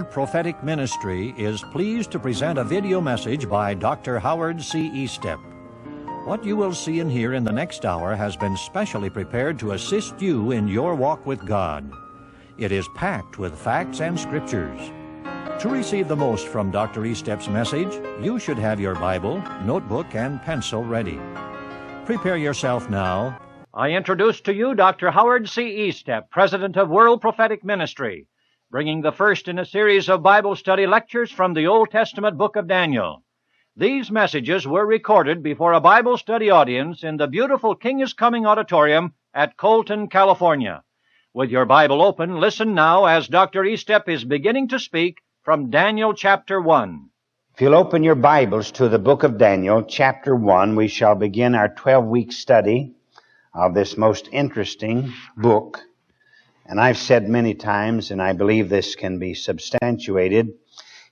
World Prophetic Ministry is pleased to present a video message by Dr. Howard C. Estep. What you will see and hear in the next hour has been specially prepared to assist you in your walk with God. It is packed with facts and scriptures. To receive the most from Dr. Estep's message, you should have your Bible, notebook, and pencil ready. Prepare yourself now. I introduce to you Dr. Howard C. Estep, President of World Prophetic Ministry, bringing the first in a series of Bible study lectures from the Old Testament book of Daniel. These messages were recorded before a Bible study audience in the beautiful King is Coming Auditorium at Colton, California. With your Bible open, listen now as Dr. Estep is beginning to speak from Daniel chapter 1. If you'll open your Bibles to the book of Daniel, chapter 1, we shall begin our 12-week study of this most interesting book. And I've said many times, and I believe this can be substantiated,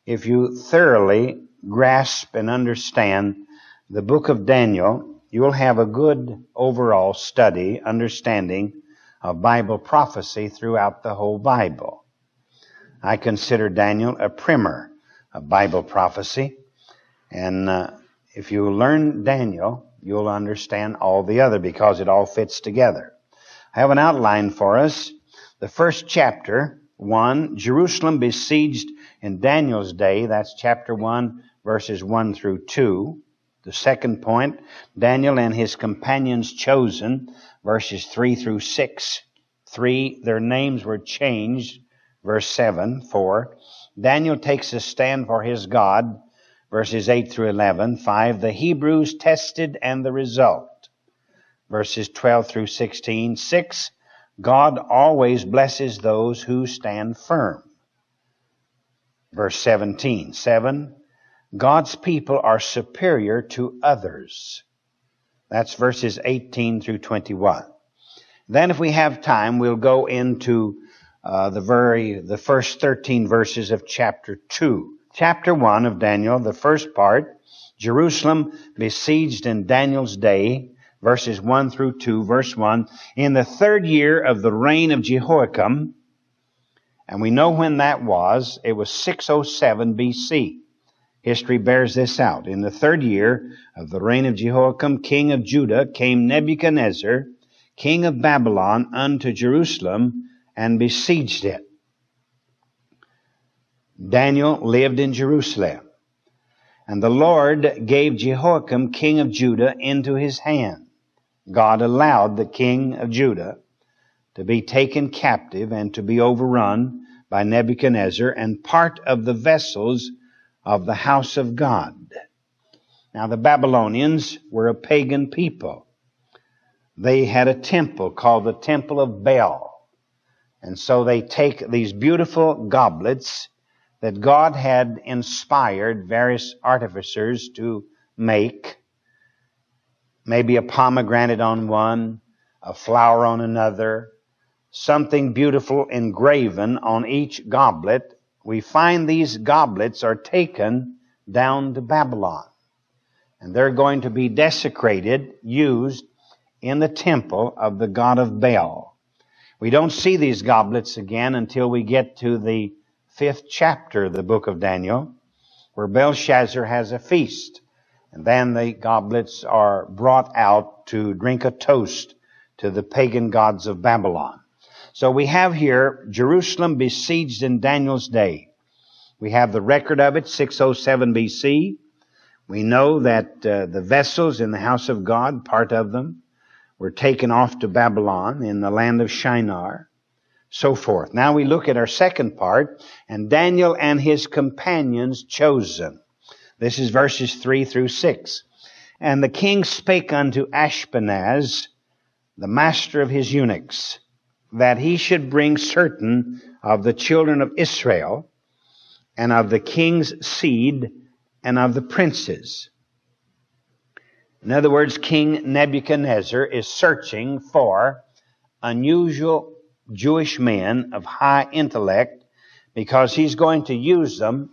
if you thoroughly grasp and understand the book of Daniel, you will have a good overall study, understanding of Bible prophecy throughout the whole Bible. I consider Daniel a primer of Bible prophecy, and if you learn Daniel, you'll understand all the other because it all fits together. I have an outline for us. The first chapter, 1, Jerusalem besieged in Daniel's day. That's chapter 1, verses 1 through 2. The second point, Daniel and his companions chosen, verses 3 through 6. 3, their names were changed, verse 7. 4, Daniel takes a stand for his God, verses 8 through 11. 5, the Hebrews tested and the result, verses 12 through 16. 6, God always blesses those who stand firm. Verse 17. 7, God's people are superior to others. That's verses 18 through 21. Then if we have time, we'll go into the first 13 verses of chapter 2. Chapter 1 of Daniel, the first part, Jerusalem besieged in Daniel's day, verses 1 through 2, verse 1, in the third year of the reign of Jehoiakim, and we know when that was. It was 607 B.C. History bears this out. In the third year of the reign of Jehoiakim, king of Judah, came Nebuchadnezzar, king of Babylon, unto Jerusalem, and besieged it. Daniel lived in Jerusalem, and the Lord gave Jehoiakim, king of Judah, into his hand. God allowed the king of Judah to be taken captive and to be overrun by Nebuchadnezzar and part of the vessels of the house of God. Now the Babylonians were a pagan people. They had a temple called the Temple of Baal. And so they take these beautiful goblets that God had inspired various artificers to make. Maybe a pomegranate on one, a flower on another, something beautiful engraven on each goblet. We find these goblets are taken down to Babylon. And they're going to be desecrated, used in the temple of the god of Baal. We don't see these goblets again until we get to the 5th chapter of the book of Daniel, where Belshazzar has a feast. And then the goblets are brought out to drink a toast to the pagan gods of Babylon. So we have here Jerusalem besieged in Daniel's day. We have the record of it, 607 B.C. We know that the vessels in the house of God, part of them, were taken off to Babylon in the land of Shinar, so forth. Now we look at our second part, and Daniel and his companions chosen. This is verses 3 through 6. And the king spake unto Ashpenaz, the master of his eunuchs, that he should bring certain of the children of Israel, and of the king's seed, and of the princes. In other words, King Nebuchadnezzar is searching for unusual Jewish men of high intellect because he's going to use them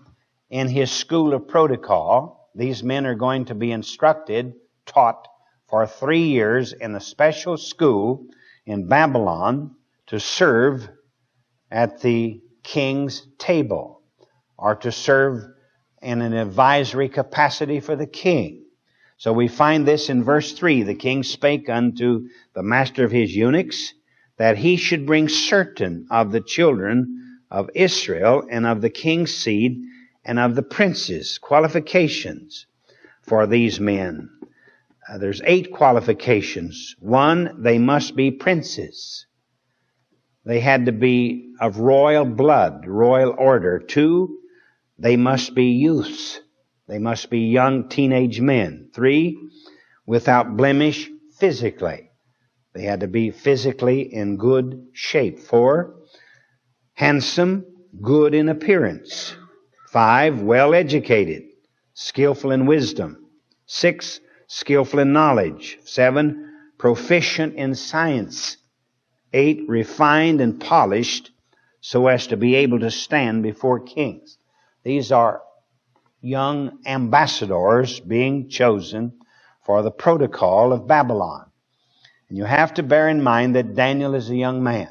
in his school of protocol. These men are going to be instructed, taught for 3 years in a special school in Babylon to serve at the king's table. or to serve in an advisory capacity for the king. So we find this in verse 3. The king spake unto the master of his eunuchs that he should bring certain of the children of Israel and of the king's seed and of the princes, qualifications for these men. There's 8 qualifications. 1, they must be princes. They had to be of royal blood, royal order. 2, they must be youths. They must be young teenage men. 3, without blemish physically. They had to be physically in good shape. 4, handsome, good in appearance. 5, well educated, skillful in wisdom. 6, skillful in knowledge. 7, proficient in science. 8, refined and polished so as to be able to stand before kings. These are young ambassadors being chosen for the protocol of Babylon. And you have to bear in mind that Daniel is a young man.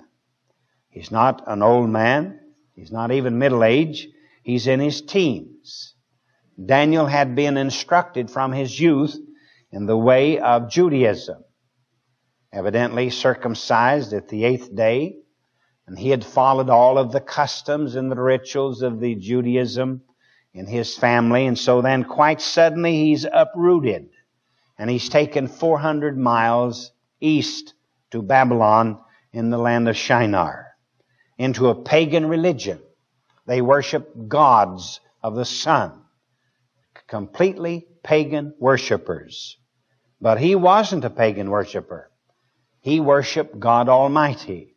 He's not an old man. He's not even middle-aged. He's in his teens. Daniel had been instructed from his youth in the way of Judaism. Evidently circumcised at the 8th day. And he had followed all of the customs and the rituals of the Judaism in his family. And so then quite suddenly he's uprooted. And he's taken 400 miles east to Babylon in the land of Shinar, into a pagan religion. They worship gods of the sun. Completely pagan worshipers. But he wasn't a pagan worshiper. He worshiped God Almighty.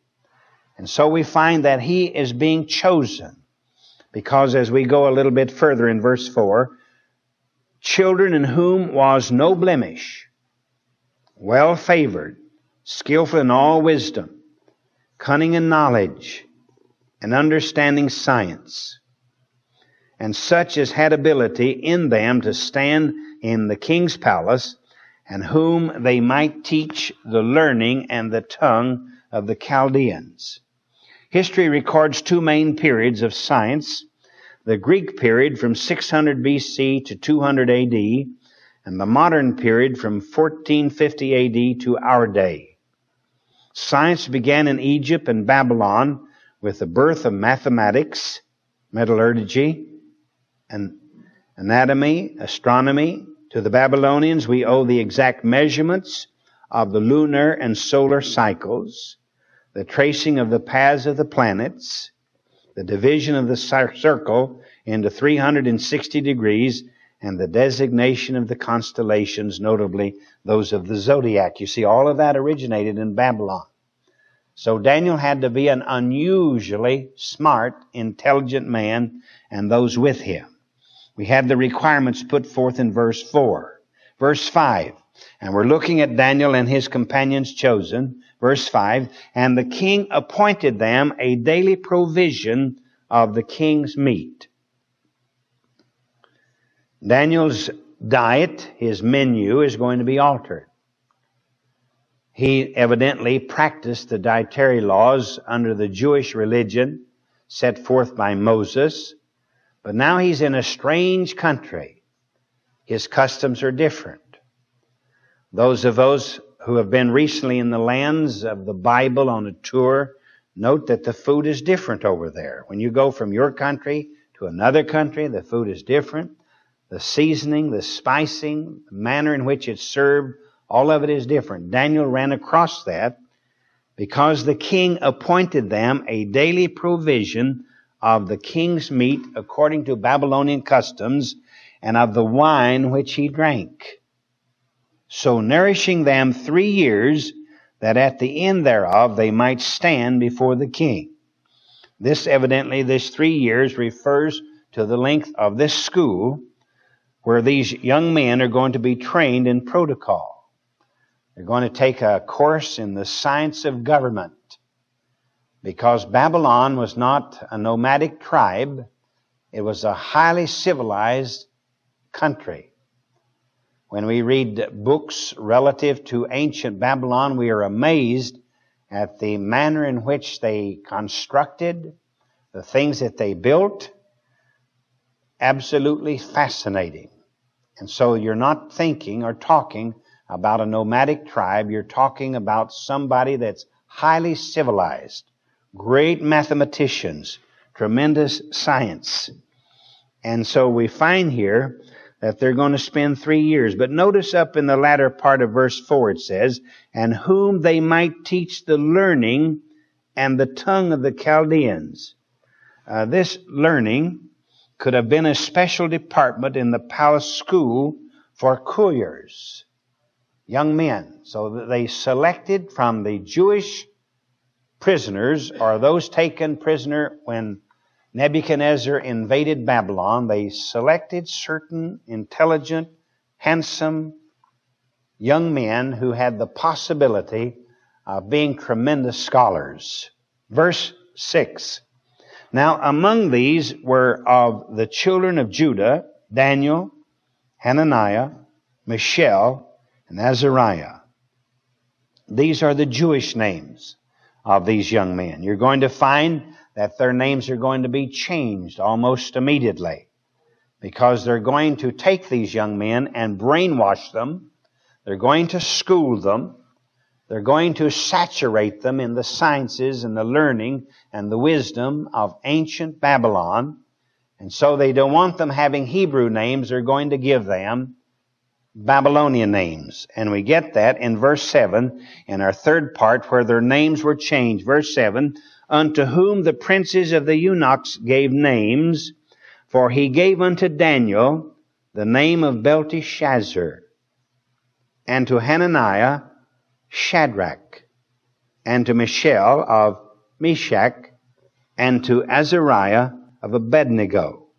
And so we find that he is being chosen. Because as we go a little bit further in verse 4, children in whom was no blemish, well favored, skillful in all wisdom, cunning in knowledge, and understanding science, and such as had ability in them to stand in the king's palace, and whom they might teach the learning and the tongue of the Chaldeans. History records 2 main periods of science: the Greek period from 600 BC to 200 AD, and the modern period from 1450 AD to our day. Science began in Egypt and Babylon with the birth of mathematics, metallurgy, and anatomy, astronomy. To the Babylonians we owe the exact measurements of the lunar and solar cycles, the tracing of the paths of the planets, the division of the circle into 360 degrees, and the designation of the constellations, notably those of the zodiac. You see, all of that originated in Babylon. So Daniel had to be an unusually smart, intelligent man, and those with him. We have the requirements put forth in verse 4. Verse 5, and we're looking at Daniel and his companions chosen. Verse 5, and the king appointed them a daily provision of the king's meat. Daniel's diet, his menu, is going to be altered. He evidently practiced the dietary laws under the Jewish religion set forth by Moses, but now he's in a strange country. His customs are different. Those of us who have been recently in the lands of the Bible on a tour note that the food is different over there. When you go from your country to another country, the food is different. The seasoning, the spicing, the manner in which it's served, all of it is different. Daniel ran across that because the king appointed them a daily provision of the king's meat according to Babylonian customs, and of the wine which he drank, so nourishing them 3 years, that at the end thereof they might stand before the king. This 3 years refers to the length of this school, where these young men are going to be trained in protocol. They're going to take a course in the science of government, because Babylon was not a nomadic tribe. It was a highly civilized country. When we read books relative to ancient Babylon, we are amazed at the manner in which they constructed, the things that they built, absolutely fascinating. And so you're not thinking or talking about a nomadic tribe. You're talking about somebody that's highly civilized, great mathematicians, tremendous science. And so we find here that they're going to spend 3 years. But notice up in the latter part of verse 4 it says, and whom they might teach the learning and the tongue of the Chaldeans. This learning could have been a special department in the palace school for couriers, young men. So that they selected from the Jewish prisoners, or those taken prisoner when Nebuchadnezzar invaded Babylon, they selected certain intelligent, handsome young men who had the possibility of being tremendous scholars. Verse 6. Now among these were of the children of Judah, Daniel, Hananiah, Mishael, and Azariah. These are the Jewish names of these young men. You're going to find that their names are going to be changed almost immediately, because they're going to take these young men and brainwash them. They're going to school them. They're going to saturate them in the sciences and the learning and the wisdom of ancient Babylon. And so they don't want them having Hebrew names. They're going to give them Babylonian names. And we get that in verse 7 in our third part, where their names were changed. Verse 7, unto whom the princes of the eunuchs gave names, for he gave unto Daniel the name of Belteshazzar, and to Hananiah Shadrach, and to Mishael of Meshach, and to Azariah of Abednego.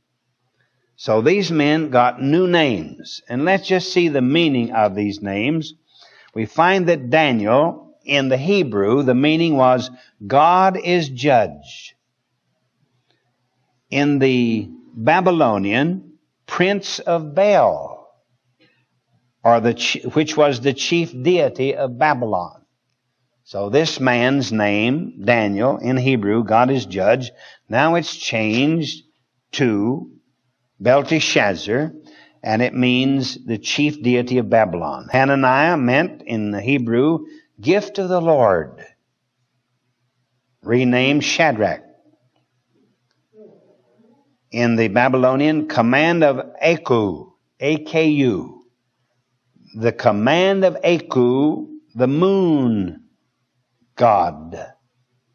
So these men got new names. And let's just see the meaning of these names. We find that Daniel, in the Hebrew, the meaning was God is judge. In the Babylonian, Prince of Baal, or which was the chief deity of Babylon. So this man's name, Daniel, in Hebrew, God is judge. Now it's changed to Belteshazzar, and it means the chief deity of Babylon. Hananiah meant in the Hebrew, gift of the Lord, renamed Shadrach. In the Babylonian, command of Aku, A-K-U. The command of Aku, the moon god.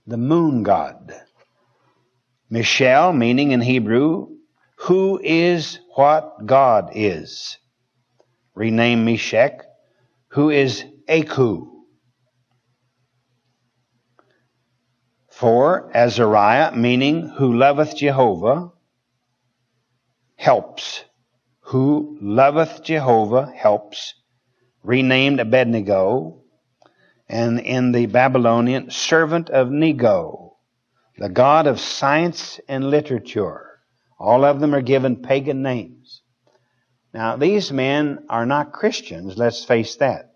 The moon god. Mishael, meaning in Hebrew, who is what God is. Renamed Meshach, who is Aku. For Azariah, meaning who loveth Jehovah, helps. Who loveth Jehovah helps. Renamed Abednego. And in the Babylonian, servant of Nego, the god of science and literature. All of them are given pagan names. Now, these men are not Christians, let's face that.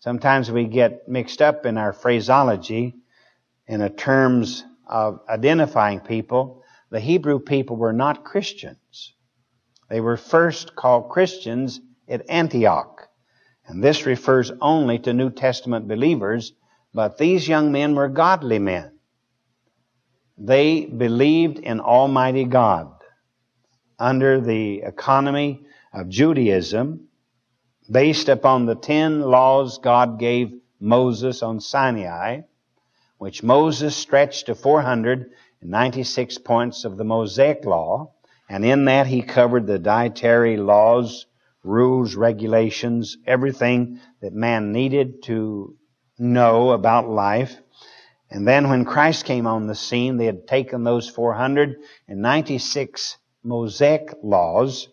Sometimes we get mixed up in our phraseology in the terms of identifying people. The Hebrew people were not Christians. They were first called Christians at Antioch. And this refers only to New Testament believers, but these young men were godly men. They believed in Almighty God. Under the economy of Judaism, based upon the 10 laws God gave Moses on Sinai, which Moses stretched to 496 points of the Mosaic Law, and in that he covered the dietary laws, rules, regulations, everything that man needed to know about life. And then when Christ came on the scene, they had taken those 496 Mosaic laws,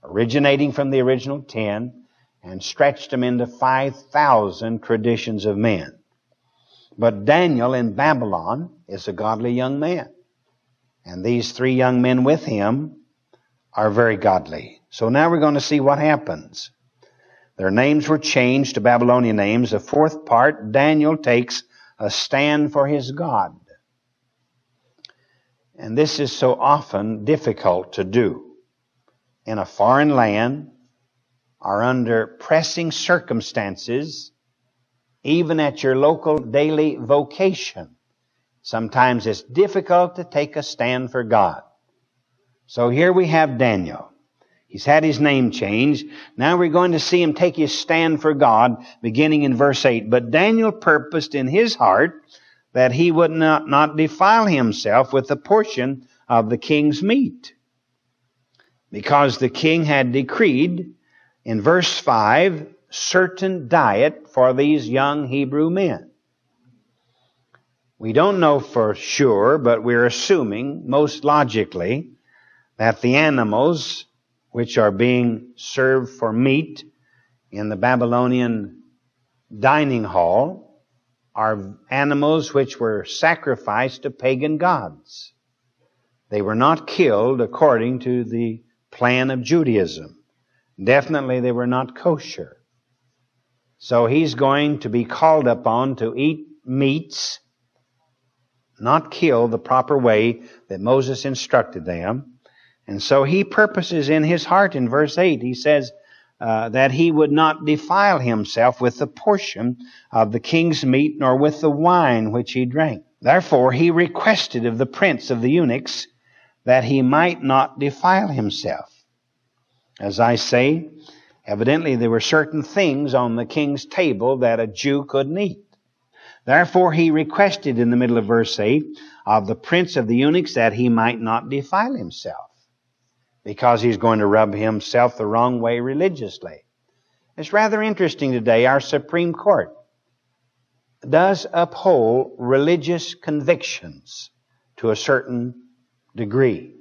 originating from the original 10, and stretched them into 5,000 traditions of men. But Daniel in Babylon is a godly young man. And these 3 young men with him are very godly. So now we're going to see what happens. Their names were changed to Babylonian names. The fourth part, Daniel takes a stand for his God. And this is so often difficult to do. in a foreign land, or under pressing circumstances, even at your local daily vocation, sometimes it's difficult to take a stand for God. So here we have Daniel. He's had his name changed. Now we're going to see him take his stand for God, beginning in verse 8. But Daniel purposed in his heart that he would not defile himself with a portion of the king's meat, because the king had decreed, in verse 5, certain diet for these young Hebrew men. We don't know for sure, but we're assuming, most logically, that the animals which are being served for meat in the Babylonian dining hall are animals which were sacrificed to pagan gods. They were not killed according to the plan of Judaism. Definitely they were not kosher. So he's going to be called upon to eat meats not killed the proper way that Moses instructed them. And so he purposes in his heart, in verse 8, he says that he would not defile himself with the portion of the king's meat, nor with the wine which he drank. Therefore he requested of the prince of the eunuchs that he might not defile himself. As I say, evidently there were certain things on the king's table that a Jew couldn't eat. Therefore he requested, in the middle of verse 8, of the prince of the eunuchs that he might not defile himself, because he's going to rub himself the wrong way religiously. It's rather interesting today. Our Supreme Court does uphold religious convictions to a certain degree.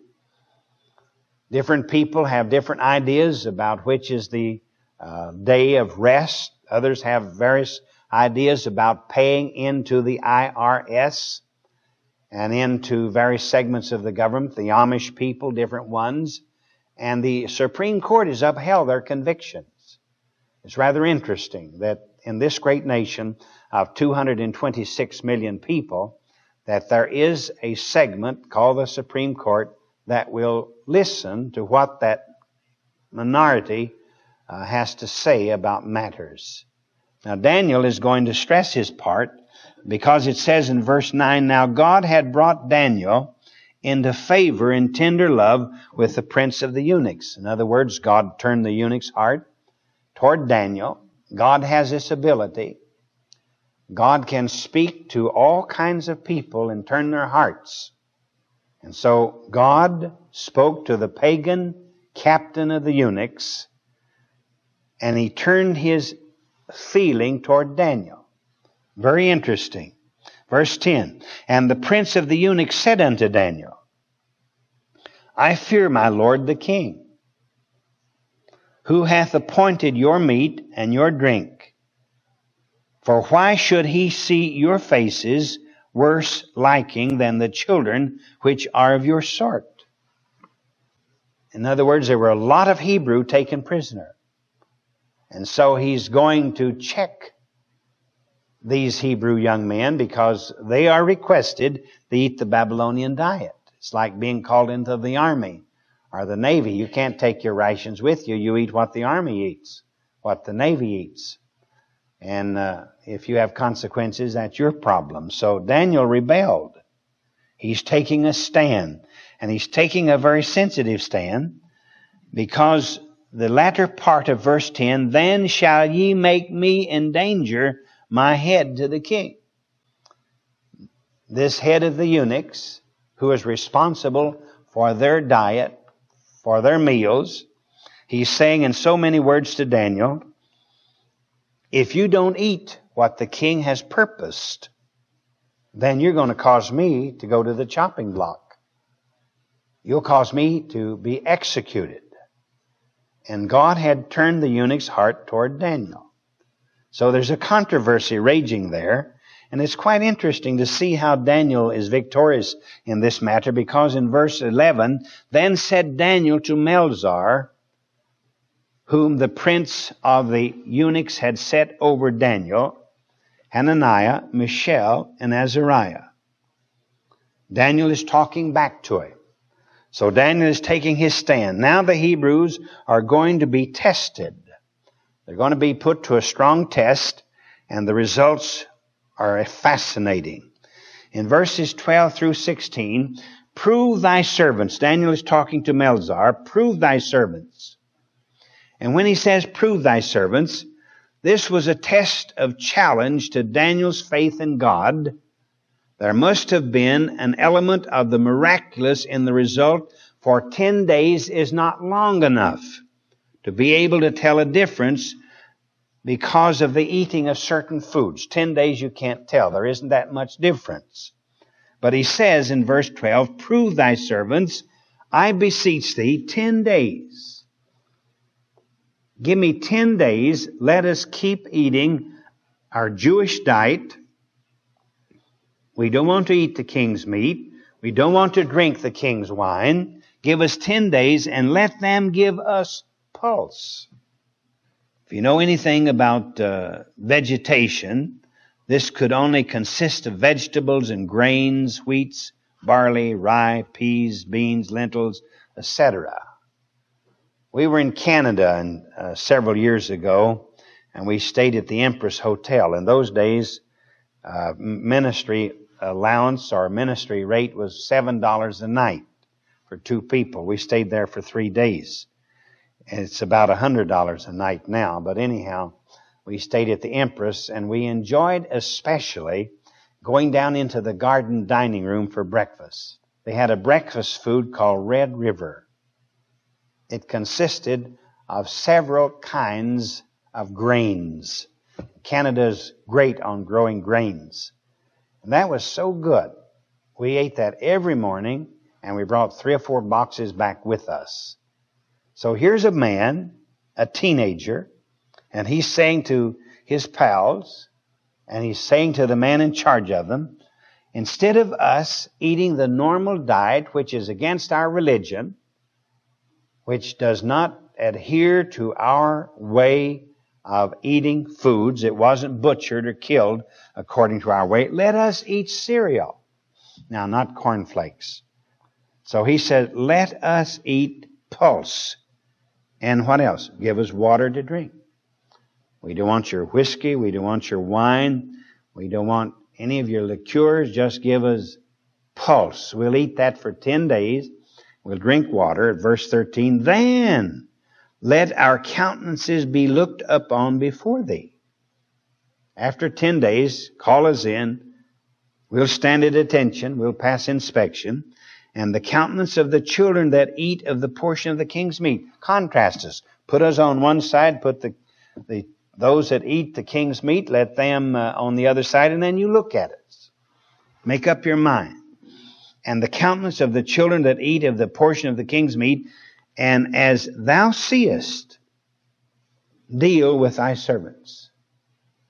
Different people have different ideas about which is the day of rest. Others have various ideas about paying into the IRS and into various segments of the government, the Amish people, different ones. And the Supreme Court has upheld their convictions. It's rather interesting that in this great nation of 226 million people, that there is a segment called the Supreme Court that will listen to what that minority has to say about matters. Now Daniel is going to stress his part, because it says in verse 9, now God had brought Daniel into favor and tender love with the prince of the eunuchs. In other words, God turned the eunuch's heart toward Daniel. God has this ability. God can speak to all kinds of people and turn their hearts. And so God spoke to the pagan captain of the eunuchs, and he turned his feeling toward Daniel. Very interesting. Verse 10, and the prince of the eunuchs said unto Daniel, I fear my lord the king, who hath appointed your meat and your drink. For why should he see your faces worse liking than the children which are of your sort? In other words, there were a lot of Hebrew taken prisoner. And so he's going to check these Hebrew young men, because they are requested to eat the Babylonian diet. It's like being called into the army or the Navy. You can't take your rations with you. You eat what the army eats, what the Navy eats. And if you have consequences, that's your problem. So Daniel rebelled. He's taking a stand. And he's taking a very sensitive stand, because the latter part of verse 10, then shall ye make me endanger my head to the king. This head of the eunuchs, who is responsible for their diet, for their meals, he's saying in so many words to Daniel, if you don't eat what the king has purposed, then you're going to cause me to go to the chopping block. You'll cause me to be executed. And God had turned the eunuch's heart toward Daniel. So there's a controversy raging there. And it's quite interesting to see how Daniel is victorious in this matter, because in verse 11, then said Daniel to Melzar, whom the prince of the eunuchs had set over Daniel, Hananiah, Mishael, and Azariah. Daniel is talking back to him. So Daniel is taking his stand. Now the Hebrews are going to be tested. They're going to be put to a strong test, and the results are fascinating. In verses 12 through 16, prove thy servants. Daniel is talking to Melzar. Prove thy servants. And when he says prove thy servants, this was a test of challenge to Daniel's faith in God. There must have been an element of the miraculous in the result, for 10 days is not long enough to be able to tell a difference because of the eating of certain foods. 10 days you can't tell. There isn't that much difference. But he says in verse 12, prove thy servants, I beseech thee, 10 days. Give me 10 days. Let us keep eating our Jewish diet. We don't want to eat the king's meat. We don't want to drink the king's wine. Give us 10 days and let them give us pulse. If you know anything about vegetation, this could only consist of vegetables and grains, wheats, barley, rye, peas, beans, lentils, etc. We were in Canada several years ago, and we stayed at the Empress Hotel. In those days, ministry allowance or ministry rate was $7 a night for 2 people. We stayed there for 3 days. And it's about $100 a night now. But anyhow, we stayed at the Empress, and we enjoyed especially going down into the garden dining room for breakfast. They had a breakfast food called Red River. It consisted of several kinds of grains. Canada's great on growing grains. And that was so good. We ate that every morning, and we brought 3 or 4 boxes back with us. So here's a man, a teenager, and he's saying to his pals, and he's saying to the man in charge of them, instead of us eating the normal diet, which is against our religion, which does not adhere to our way of eating foods, it wasn't butchered or killed according to our way, let us eat cereal. Now, not cornflakes. So he said, let us eat pulse. And what else? Give us water to drink. We don't want your whiskey. We don't want your wine. We don't want any of your liqueurs. Just give us pulse. We'll eat that for 10 days. We'll drink water. At verse 13, then let our countenances be looked upon before thee. After 10 days, call us in. We'll stand at attention. We'll pass inspection. And the countenance of the children that eat of the portion of the king's meat. Contrast us. Put us on one side. Put those that eat the king's meat, let them on the other side. And then you look at us. Make up your mind. And the countenance of the children that eat of the portion of the king's meat. And as thou seest, deal with thy servants.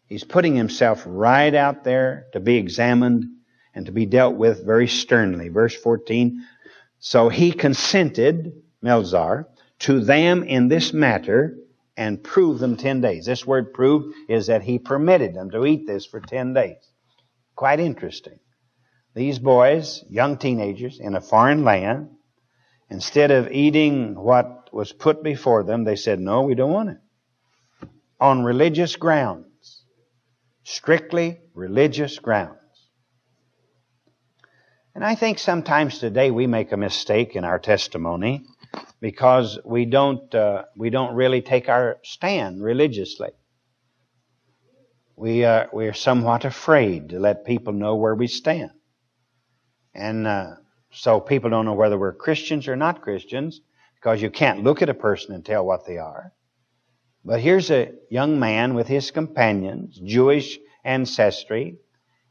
He's putting himself right out there to be examined and to be dealt with very sternly. Verse 14, so he consented, Melzar, to them in this matter and proved them 10 days. This word prove is that he permitted them to eat this for 10 days. Quite interesting. These boys, young teenagers in a foreign land, instead of eating what was put before them, they said, no, we don't want it. On religious grounds. Strictly religious grounds. And I think sometimes today we make a mistake in our testimony because we don't really take our stand religiously. We are somewhat afraid to let people know where we stand. And so people don't know whether we're Christians or not Christians because you can't look at a person and tell what they are. But here's a young man with his companions, Jewish ancestry,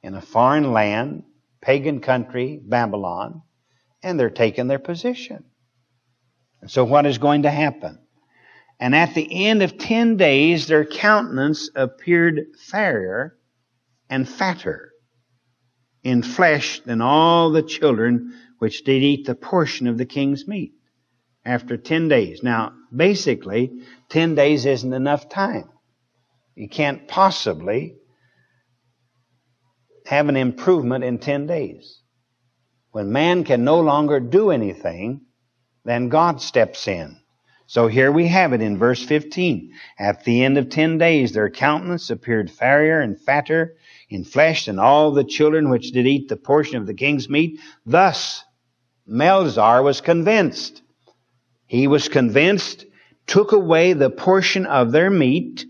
in a foreign land, pagan country, Babylon, and they're taking their position. And so what is going to happen? And at the end of 10 days, their countenance appeared fairer and fatter in flesh than all the children which did eat the portion of the king's meat. After 10 days. Now, basically, 10 days isn't enough time. You can't possibly have an improvement in 10 days. When man can no longer do anything, then God steps in. So here we have it in verse 15. At the end of 10 days their countenance appeared fairer and fatter in flesh than all the children which did eat the portion of the king's meat. Thus Melzar was convinced. He was convinced, took away the portion of their meat.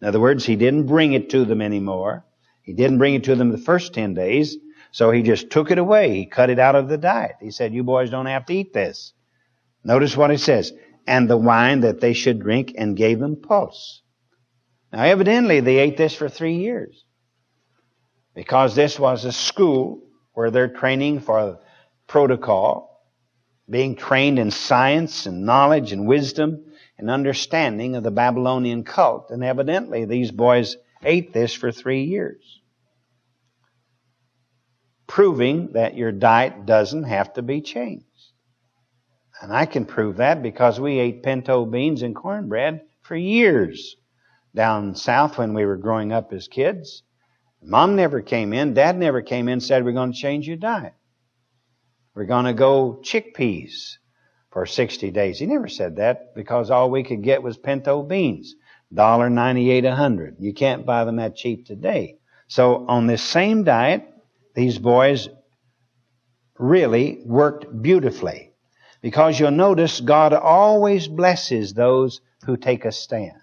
In other words, he didn't bring it to them anymore. He didn't bring it to them the first 10 days. So he just took it away. He cut it out of the diet. He said, you boys don't have to eat this. Notice what it says. And the wine that they should drink, and gave them pulse. Now evidently they ate this for 3 years. Because this was a school where they're training for protocol, being trained in science and knowledge and wisdom and understanding of the Babylonian cult. And evidently these boys ate this for 3 years. Proving that your diet doesn't have to be changed. And I can prove that because we ate pinto beans and cornbread for years down south when we were growing up as kids. Mom never came in, Dad never came in and said, we're going to change your diet. We're going to go chickpeas for 60 days. He never said that because all we could get was pinto beans. $1.98 a hundred. You can't buy them that cheap today. So on this same diet, these boys really worked beautifully. Because you'll notice God always blesses those who take a stand.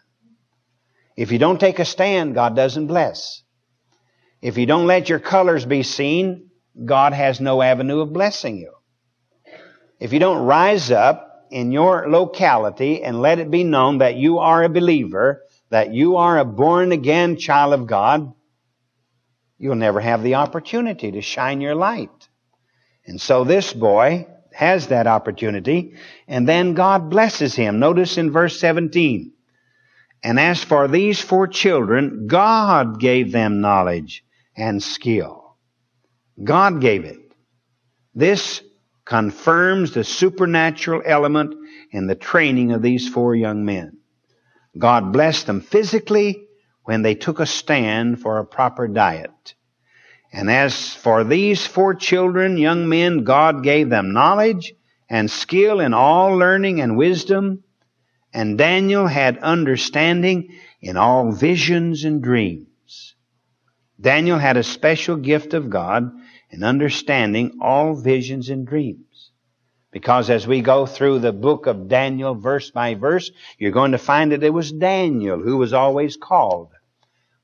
If you don't take a stand, God doesn't bless. If you don't let your colors be seen, God has no avenue of blessing you. If you don't rise up in your locality and let it be known that you are a believer, that you are a born-again child of God, you'll never have the opportunity to shine your light. And so this boy has that opportunity, and then God blesses him. Notice in verse 17, and as for these 4 children, God gave them knowledge and skill. God gave it. This confirms the supernatural element in the training of these 4 young men. God blessed them physically when they took a stand for a proper diet. And as for these 4 children, young men, God gave them knowledge and skill in all learning and wisdom. And Daniel had understanding in all visions and dreams. Daniel had a special gift of God in understanding all visions and dreams. Because as we go through the book of Daniel verse by verse, you're going to find that it was Daniel who was always called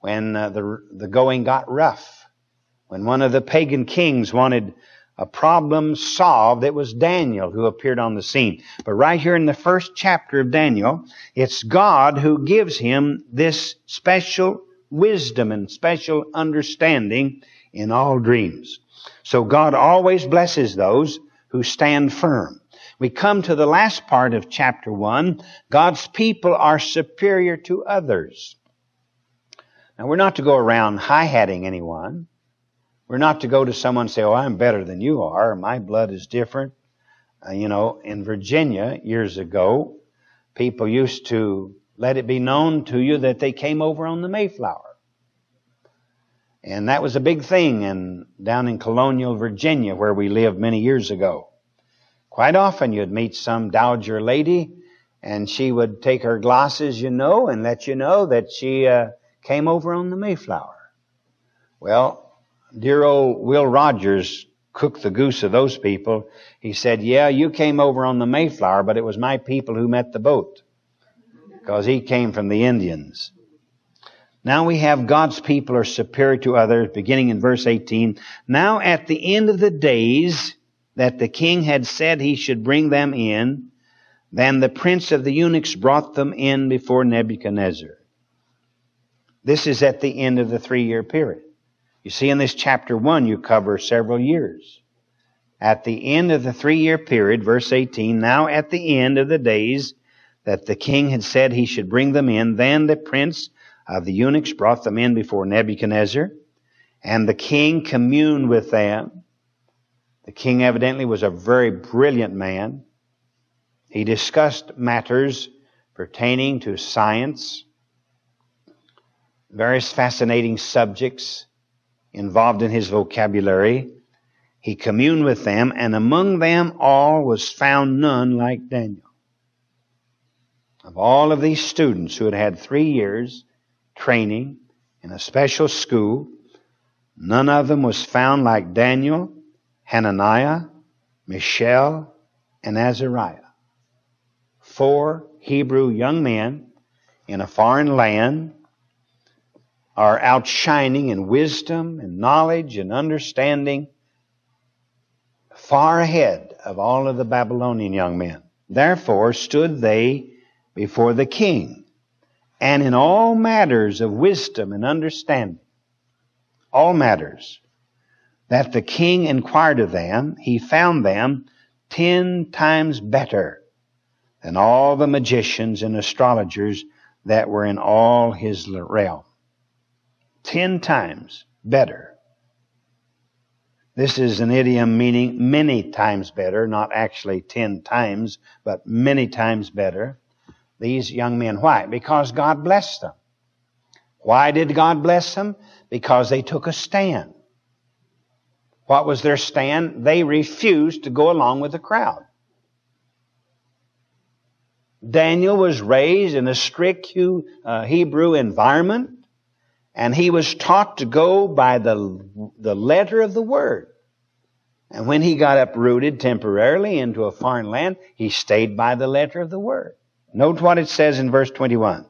when the going got rough. When one of the pagan kings wanted a problem solved, it was Daniel who appeared on the scene. But right here in the first chapter of Daniel, it's God who gives him this special wisdom and special understanding in all dreams. So God always blesses those who stand firm. We come to the last part of chapter 1. God's people are superior to others. Now we're not to go around high-hatting anyone. We're not to go to someone and say, oh, I'm better than you are. My blood is different. In Virginia years ago, people used to let it be known to you that they came over on the Mayflower. And that was a big thing down in colonial Virginia where we lived many years ago. Quite often you'd meet some dowager lady and she would take her glasses, and let you know that she came over on the Mayflower. Well, dear old Will Rogers cooked the goose of those people. He said, yeah, you came over on the Mayflower, but it was my people who met the boat. Because he came from the Indians. Now we have God's people are superior to others, beginning in verse 18. Now at the end of the days that the king had said he should bring them in, then the prince of the eunuchs brought them in before Nebuchadnezzar. This is at the end of the 3-year period. You see, in this chapter 1, you cover several years. At the end of the 3-year period, verse 18, now at the end of the days that the king had said he should bring them in, then the prince of the eunuchs brought them in before Nebuchadnezzar, and the king communed with them. The king evidently was a very brilliant man. He discussed matters pertaining to science, various fascinating subjects involved in his vocabulary. He communed with them, and among them all was found none like Daniel. Of all of these students who had had 3 years training in a special school, none of them was found like Daniel, Hananiah, Mishael, and Azariah. 4 Hebrew young men in a foreign land are outshining in wisdom and knowledge and understanding far ahead of all of the Babylonian young men. Therefore stood they before the king, and in all matters of wisdom and understanding, all matters that the king inquired of them, he found them 10 times better than all the magicians and astrologers that were in all his realm. 10 times better. This is an idiom meaning many times better, not actually 10 times, but many times better. These young men. Why? Because God blessed them. Why did God bless them? Because they took a stand. What was their stand? They refused to go along with the crowd. Daniel was raised in a strict Hebrew environment, and he was taught to go by the letter of the Word. And when he got uprooted temporarily into a foreign land, he stayed by the letter of the Word. Note what it says in verse 21.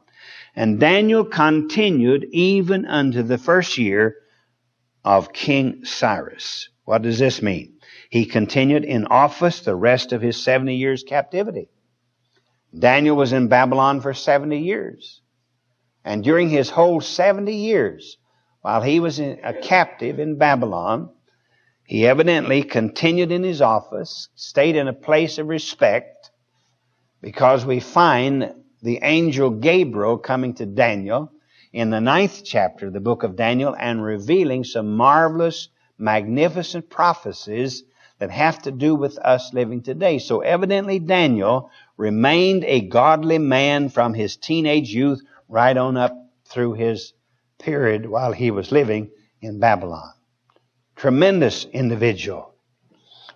And Daniel continued even unto the first year of King Cyrus. What does this mean? He continued in office the rest of his 70 years captivity. Daniel was in Babylon for 70 years. And during his whole 70 years, while he was a captive in Babylon, he evidently continued in his office, stayed in a place of respect, because we find the angel Gabriel coming to Daniel in the 9th chapter of the book of Daniel and revealing some marvelous, magnificent prophecies that have to do with us living today. So evidently Daniel remained a godly man from his teenage youth right on up through his period while he was living in Babylon. Tremendous individual.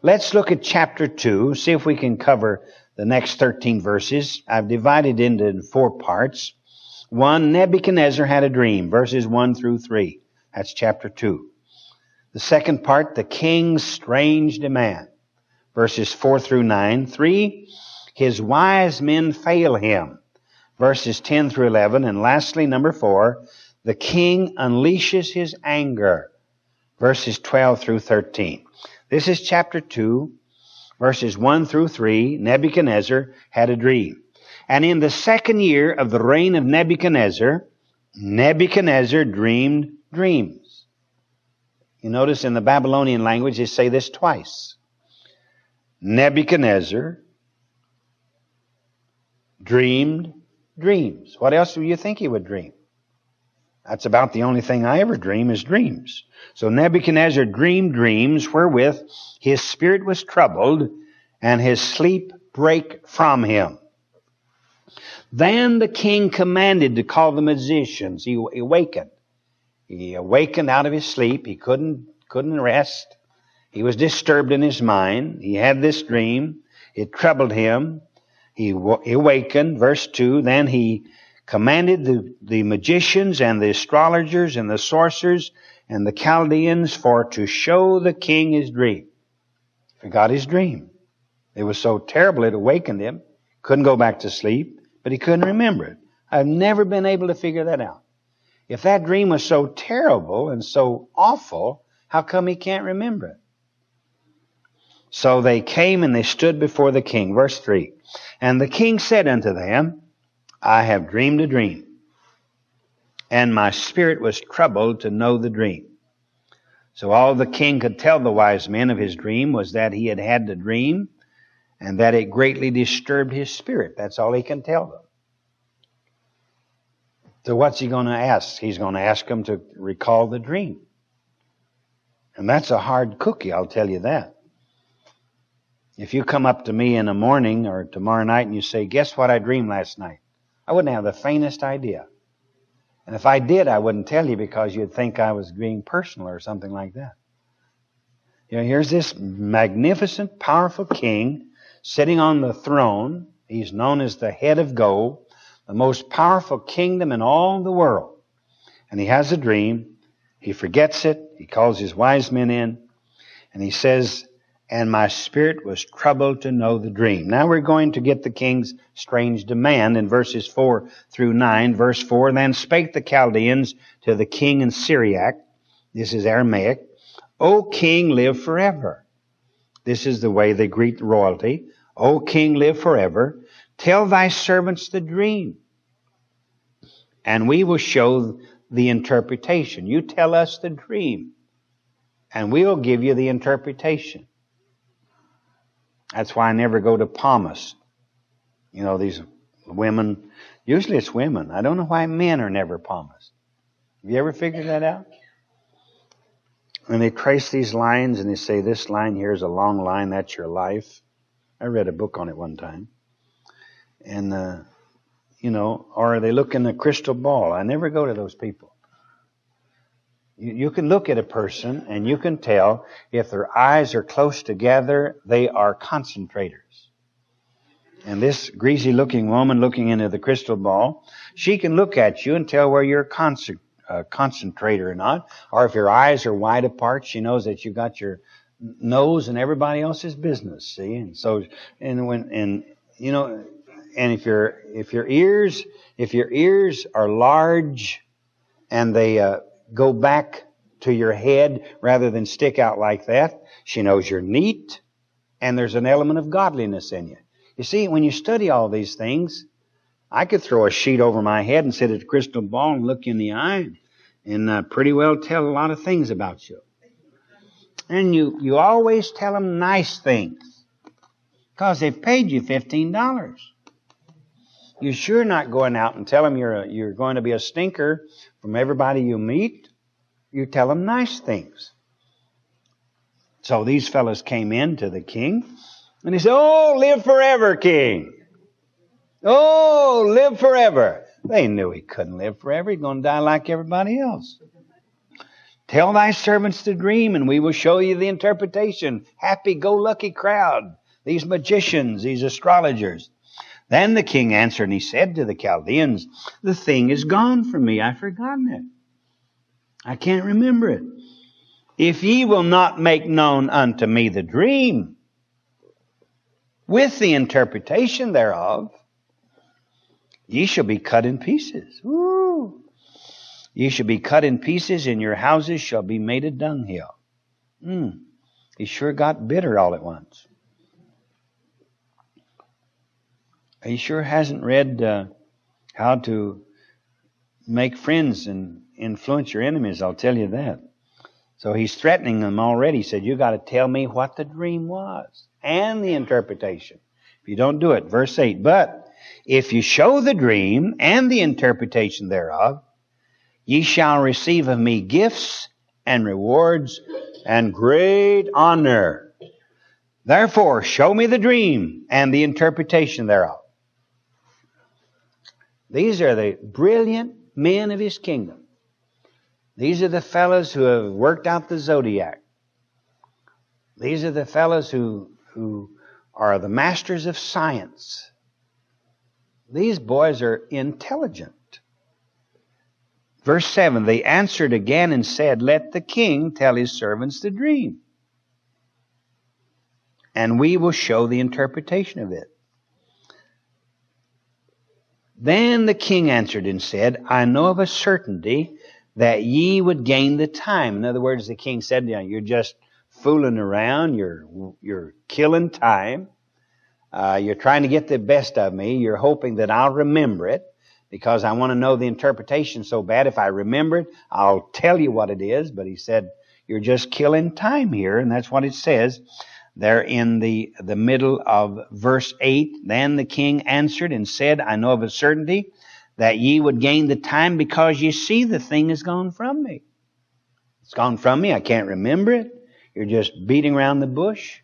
Let's look at chapter 2, see if we can cover the next 13 verses. I've divided it into 4 parts. 1, Nebuchadnezzar had a dream, verses 1 through 3. That's chapter 2. The second part, the king's strange demand, verses 4 through 9. 3, his wise men fail him, verses 10 through 11. And lastly, number 4, the king unleashes his anger, verses 12 through 13. This is chapter 2, verses 1 through 3. Nebuchadnezzar had a dream. And in the 2nd year of the reign of Nebuchadnezzar, Nebuchadnezzar dreamed dreams. You notice in the Babylonian language they say this twice. Nebuchadnezzar dreamed dreams. What else do you think he would dream? That's about the only thing I ever dream is dreams. So Nebuchadnezzar dreamed dreams wherewith his spirit was troubled and his sleep brake from him. Then the king commanded to call the magicians. He awakened. He awakened out of his sleep. He couldn't rest. He was disturbed in his mind. He had this dream. It troubled him. He awakened. Verse 2, then he commanded the magicians and the astrologers and the sorcerers and the Chaldeans for to show the king his dream. Forgot his dream. It was so terrible it awakened him. Couldn't go back to sleep, but he couldn't remember it. I've never been able to figure that out. If that dream was so terrible and so awful, how come he can't remember it? So they came and they stood before the king. Verse 3, and the king said unto them, I have dreamed a dream, and my spirit was troubled to know the dream. So all the king could tell the wise men of his dream was that he had had the dream and that it greatly disturbed his spirit. That's all he can tell them. So what's he going to ask? He's going to ask them to recall the dream. And that's a hard cookie, I'll tell you that. If you come up to me in the morning or tomorrow night and you say, guess what I dreamed last night? I wouldn't have the faintest idea. And if I did, I wouldn't tell you because you'd think I was being personal or something like that. You know, here's this magnificent, powerful king sitting on the throne. He's known as the head of gold, the most powerful kingdom in all the world. And he has a dream. He forgets it. He calls his wise men in. And he says, and my spirit was troubled to know the dream. Now we're going to get the king's strange demand in verses 4 through 9. Verse 4, then spake the Chaldeans to the king in Syriac. This is Aramaic. O king, live forever. This is the way they greet royalty. O king, live forever. Tell thy servants the dream, and we will show the interpretation. You tell us the dream, and we'll give you the interpretation. That's why I never go to palmists. You know, these women, usually it's women. I don't know why men are never palmists. Have you ever figured that out? And they trace these lines and they say, this line here is a long line, that's your life. I read a book on it one time. And, you know, or they look in the crystal ball. I never go to those people. You can look at a person and you can tell if their eyes are close together, they are concentrators. And this greasy-looking woman looking into the crystal ball, she can look at you and tell where you're a concentrator or not. Or if your eyes are wide apart, she knows that you got your nose in everybody else's business. See, and so you know, and if your ears are large and they go back to your head rather than stick out like that, she knows you're neat and there's an element of godliness in you. You see, when you study all these things, I could throw a sheet over my head and sit at a crystal ball and look you in the eye and pretty well tell a lot of things about you. And you always tell them nice things because they've paid you $15. You're sure not going out and tell them you're going to be a stinker from everybody you meet. You tell them nice things. So these fellows came in to the king and he said, oh, live forever, king. Oh, live forever. They knew he couldn't live forever. He's going to die like everybody else. Tell thy servants the dream, and we will show you the interpretation. Happy-go-lucky crowd. These magicians, these astrologers. Then the king answered, and he said to the Chaldeans, the thing is gone from me. I've forgotten it. I can't remember it. If ye will not make known unto me the dream, with the interpretation thereof, ye shall be cut in pieces. Woo! Ye shall be cut in pieces, and your houses shall be made a dunghill. He sure got bitter all at once. He sure hasn't read how to make friends and influence your enemies, I'll tell you that. So he's threatening them already. He said, you got to tell me what the dream was and the interpretation. If you don't do it, verse 8, but if you show the dream and the interpretation thereof, ye shall receive of me gifts and rewards and great honor. Therefore, show me the dream and the interpretation thereof. These are the brilliant men of his kingdom. These are the fellows who have worked out the zodiac. These are the fellows who are the masters of science. These boys are intelligent. Verse 7, they answered again and said, let the king tell his servants the dream, and we will show the interpretation of it. Then the king answered and said, I know of a certainty that ye would gain the time. In other words, the king said, you're just fooling around. You're killing time. You're trying to get the best of me. You're hoping that I'll remember it because I want to know the interpretation so bad. If I remember it, I'll tell you what it is. But he said, you're just killing time here. And that's what it says there in the middle of verse 8. Then the king answered and said, I know of a certainty that ye would gain the time because ye see the thing is gone from me. It's gone from me. I can't remember it. You're just beating around the bush.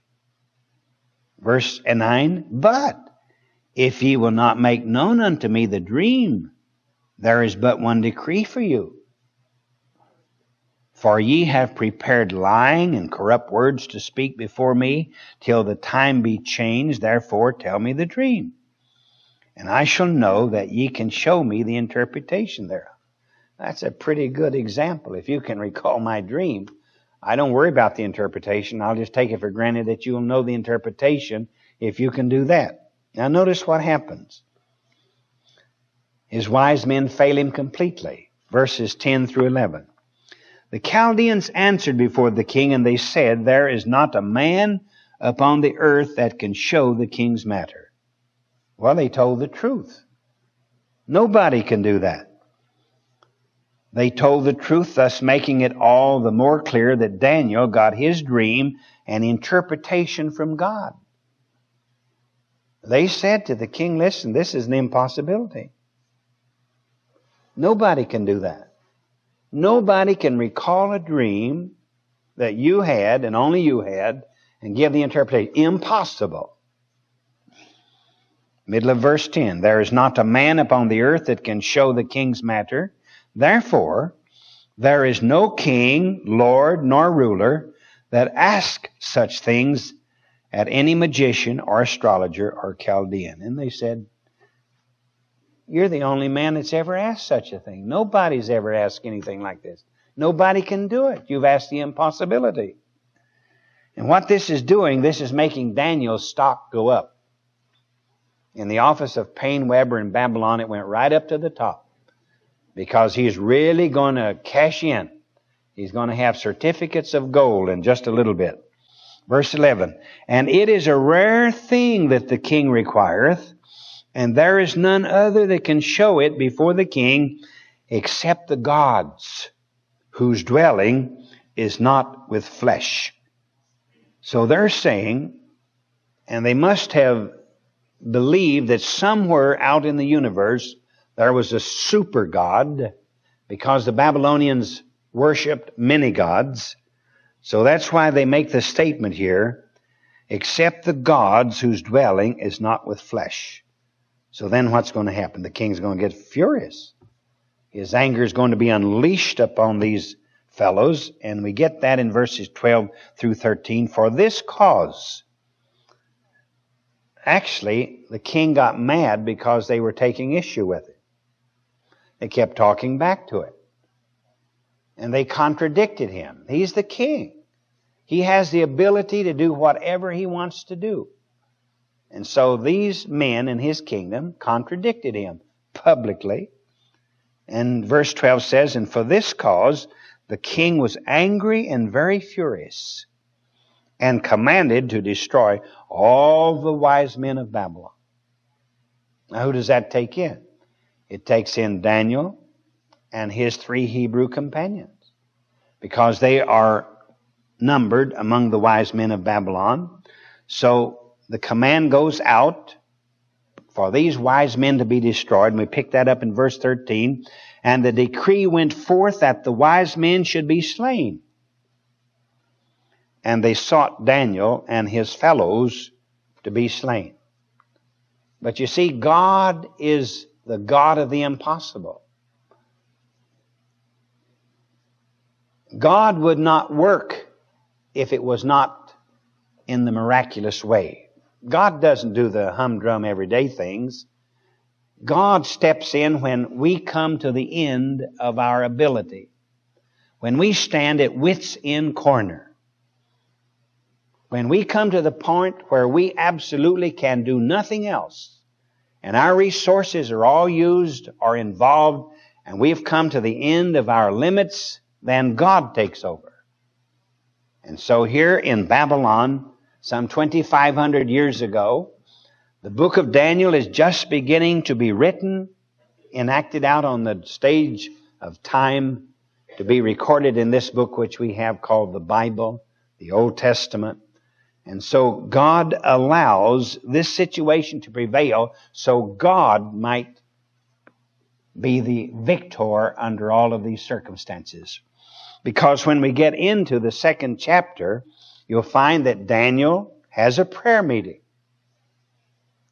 Verse 9, but if ye will not make known unto me the dream, there is but one decree for you. For ye have prepared lying and corrupt words to speak before me, till the time be changed. Therefore tell me the dream, and I shall know that ye can show me the interpretation thereof. That's a pretty good example. If you can recall my dream, I don't worry about the interpretation. I'll just take it for granted that you'll know the interpretation if you can do that. Now notice what happens. His wise men fail him completely. Verses 10 through 11. The Chaldeans answered before the king, and they said, There is not a man upon the earth that can show the king's matter. Well, they told the truth. Nobody can do that. They told the truth, thus making it all the more clear that Daniel got his dream and interpretation from God. They said to the king, listen, this is an impossibility. Nobody can do that. Nobody can recall a dream that you had and only you had and give the interpretation. Impossible. Middle of verse 10. There is not a man upon the earth that can show the king's matter. Therefore, there is no king, lord, nor ruler that asks such things at any magician or astrologer or Chaldean. And they said, you're the only man that's ever asked such a thing. Nobody's ever asked anything like this. Nobody can do it. You've asked the impossibility. And what this is doing, this is making Daniel's stock go up. In the office of Payne Weber in Babylon, it went right up to the top. Because he's really going to cash in. He's going to have certificates of gold in just a little bit. Verse 11. And it is a rare thing that the king requireth, and there is none other that can show it before the king, except the gods, whose dwelling is not with flesh. So they're saying, and they must have believed that somewhere out in the universe there was a super god, because the Babylonians worshipped many gods. So that's why they make the statement here, except the gods whose dwelling is not with flesh. So then what's going to happen? The king's going to get furious. His anger is going to be unleashed upon these fellows, and we get that in verses 12 through 13. For this cause, actually, the king got mad because they were taking issue with it. They kept talking back to it. And they contradicted him. He's the king. He has the ability to do whatever he wants to do. And so these men in his kingdom contradicted him publicly. And verse 12 says, And for this cause the king was angry and very furious, and commanded to destroy all the wise men of Babylon. Now who does that take in? It takes in Daniel and his 3 Hebrew companions, because they are numbered among the wise men of Babylon. So the command goes out for these wise men to be destroyed. And we pick that up in verse 13. And the decree went forth that the wise men should be slain. And they sought Daniel and his fellows to be slain. But you see, God is the God of the impossible. God would not work if it was not in the miraculous way. God doesn't do the humdrum everyday things. God steps in when we come to the end of our ability. When we stand at wit's end corner. When we come to the point where we absolutely can do nothing else, and our resources are all used or involved, and we've come to the end of our limits, then God takes over. And so here in Babylon, some 2,500 years ago, the book of Daniel is just beginning to be written, enacted out on the stage of time, to be recorded in this book which we have called the Bible, the Old Testament. And so God allows this situation to prevail so God might be the victor under all of these circumstances. Because when we get into the 2nd chapter, you'll find that Daniel has a prayer meeting.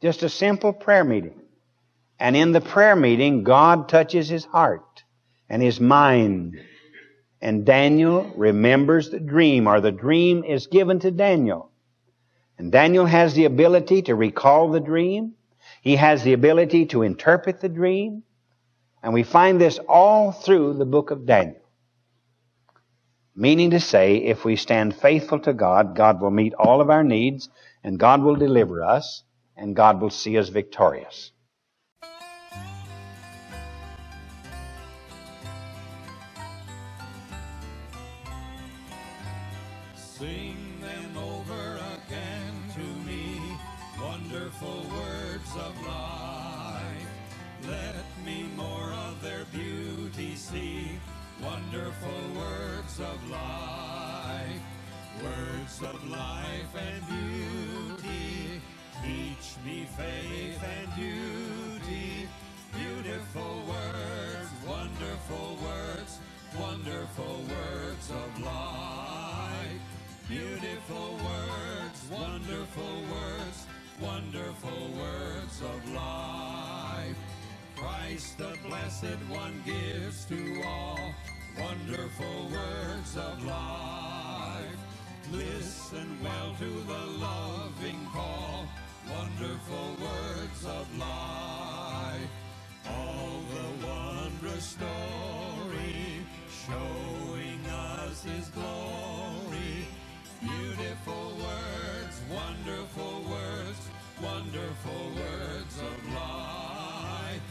Just a simple prayer meeting. And in the prayer meeting, God touches his heart and his mind. And Daniel remembers the dream, or the dream is given to Daniel. And Daniel has the ability to recall the dream. He has the ability to interpret the dream. And we find this all through the book of Daniel. Meaning to say, if we stand faithful to God, God will meet all of our needs, and God will deliver us, and God will see us victorious. Sing them over again to me, wonderful words of life. Let me more of their beauty see, wonderful words of life. Words of life and beauty, teach me faith and duty. Beautiful words, wonderful words, wonderful words of life. Beautiful words, wonderful words, wonderful words of life. Christ the Blessed One gives to all wonderful words of life. Listen well to the loving call, wonderful words of life. All the wondrous story, showing us His glory. Beautiful words, wonderful words, wonderful words of life.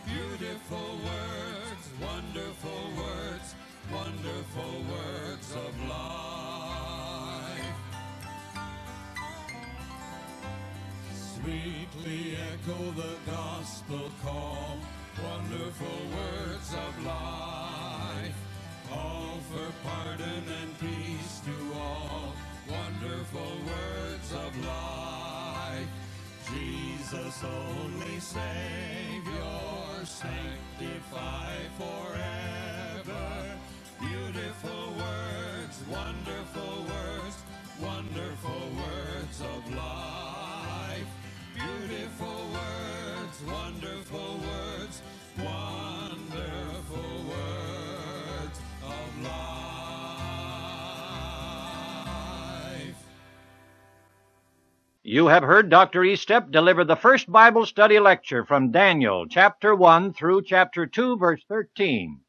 Beautiful words, wonderful words, wonderful words of life. Sweetly echo the gospel call, wonderful words of life. Offer pardon and peace to all, wonderful words of life. Jesus only Savior, sanctify forever. Beautiful words, wonderful words, wonderful words of life. Beautiful words, wonderful words, wonderful words of life. You have heard Dr. Estep deliver the first Bible study lecture from Daniel, chapter 1 through chapter 2, verse 13.